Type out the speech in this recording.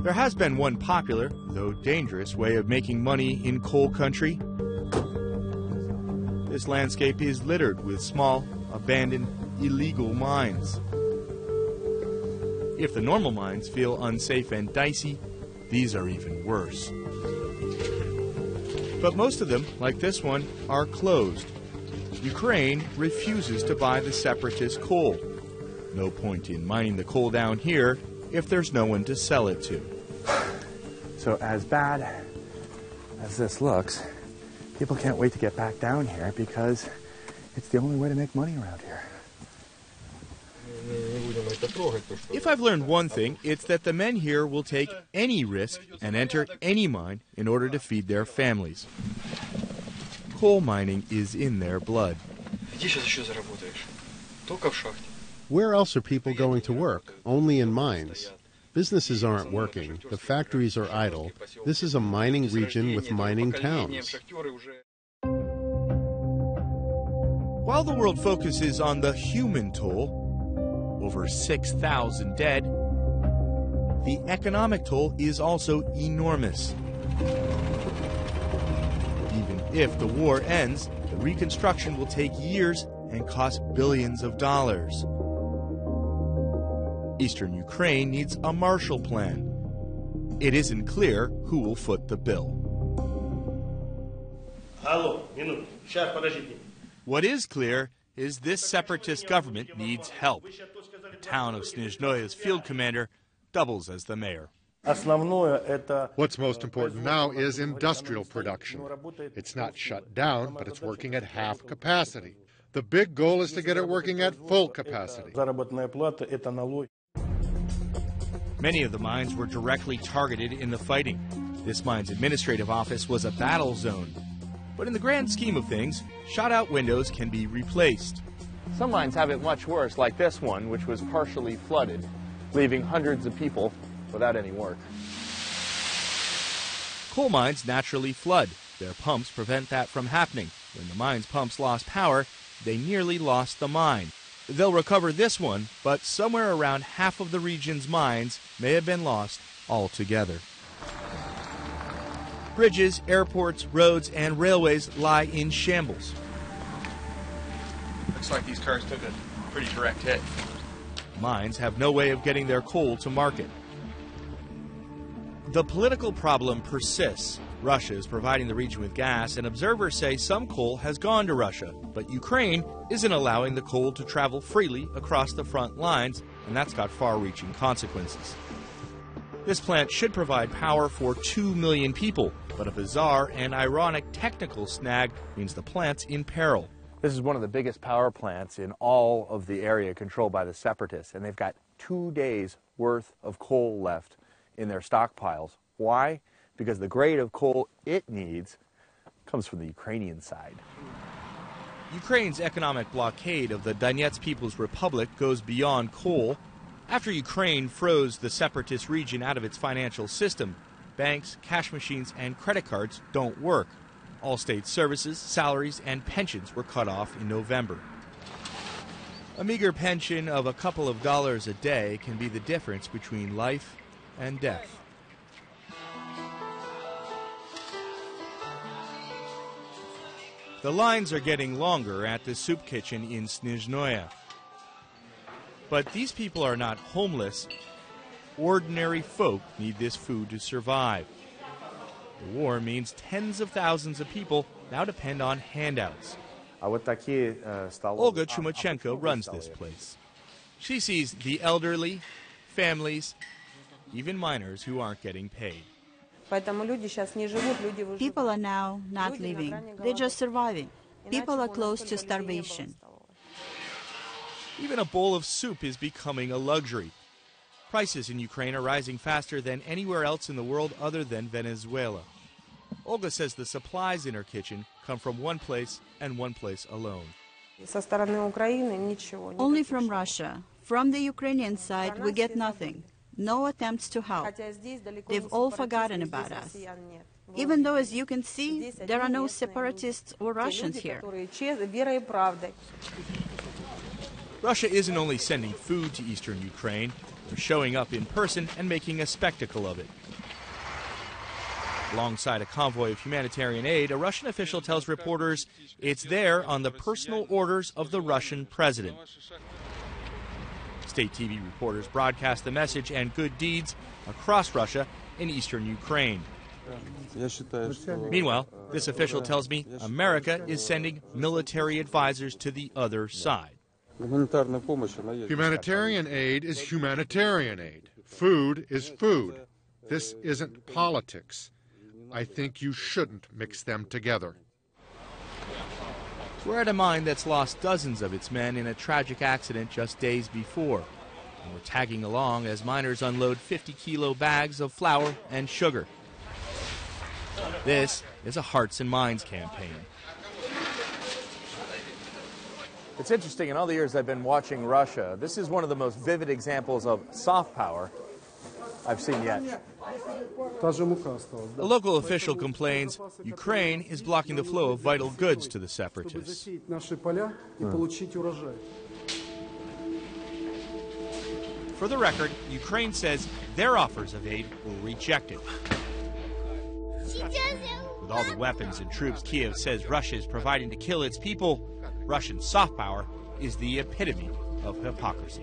There has been one popular, though dangerous, way of making money in coal country. This landscape is littered with small, abandoned, illegal mines. If the normal mines feel unsafe and dicey, these are even worse. But most of them, like this one, are closed. Ukraine refuses to buy the separatist coal. No point in mining the coal down here if there's no one to sell it to. So as bad as this looks, people can't wait to get back down here because it's the only way to make money around here. If I've learned one thing, it's that the men here will take any risk and enter any mine in order to feed their families. Coal mining is in their blood. Where else are people going to work? Only in mines. Businesses aren't working. The factories are idle. This is a mining region with mining towns. While the world focuses on the human toll, over 6,000 dead, the economic toll is also enormous. Even if the war ends, the reconstruction will take years and cost billions of dollars. Eastern Ukraine needs a Marshall Plan. It isn't clear who will foot the bill. What is clear is this separatist government needs help. The town of Snizhnoye's field commander doubles as the mayor. What's most important now is industrial production. It's not shut down, but it's working at half capacity. The big goal is to get it working at full capacity. Many of the mines were directly targeted in the fighting. This mine's administrative office was a battle zone. But in the grand scheme of things, shot-out windows can be replaced. Some mines have it much worse, like this one, which was partially flooded, leaving hundreds of people without any work. Coal mines naturally flood. Their pumps prevent that from happening. When the mine's pumps lost power, they nearly lost the mine. They'll recover this one, but somewhere around half of the region's mines may have been lost altogether. Bridges, airports, roads, and railways lie in shambles. Looks like these cars took a pretty direct hit. Mines have no way of getting their coal to market. The political problem persists. Russia is providing the region with gas, and observers say some coal has gone to Russia. But Ukraine isn't allowing the coal to travel freely across the front lines, and that's got far-reaching consequences. This plant should provide power for 2 million people, but a bizarre and ironic technical snag means the plant's in peril. This is one of the biggest power plants in all of the area controlled by the separatists, and they've got 2 days' worth of coal left in their stockpiles. Why? Because the grade of coal it needs comes from the Ukrainian side. Ukraine's economic blockade of the Donetsk People's Republic goes beyond coal. After Ukraine froze the separatist region out of its financial system, banks, cash machines, and credit cards don't work. All state services, salaries, and pensions were cut off in November. A meager pension of a couple of dollars a day can be the difference between life and death. The lines are getting longer at the soup kitchen in Snizhnoye. But these people are not homeless. Ordinary folk need this food to survive. The war means tens of thousands of people now depend on handouts. Olga Chumachenko runs this place. She sees the elderly, families, even miners who aren't getting paid. People are now not living. They're just surviving. People are close to starvation. Even a bowl of soup is becoming a luxury. Prices in Ukraine are rising faster than anywhere else in the world other than Venezuela. Olga says the supplies in her kitchen come from one place and one place alone. Only from Russia. From the Ukrainian side, we get nothing. No attempts to help. They've all forgotten about us. Even though, as you can see, there are no separatists or Russians here. Russia isn't only sending food to eastern Ukraine, they're showing up in person and making a spectacle of it. Alongside a convoy of humanitarian aid, a Russian official tells reporters it's there on the personal orders of the Russian president. State TV reporters broadcast the message and good deeds across Russia in eastern Ukraine. Meanwhile, this official tells me America is sending military advisors to the other side. Humanitarian aid is humanitarian aid. Food is food. This isn't politics. I think you shouldn't mix them together. We're at a mine that's lost dozens of its men in a tragic accident just days before. And we're tagging along as miners unload 50-kilo bags of flour and sugar. This is a Hearts and Minds campaign. It's interesting, in all the years I've been watching Russia, this is one of the most vivid examples of soft power I've seen yet. A local official complains Ukraine is blocking the flow of vital goods to the separatists. For the record, Ukraine says their offers of aid were rejected. With all the weapons and troops Kiev says Russia is providing to kill its people, Russian soft power is the epitome of hypocrisy.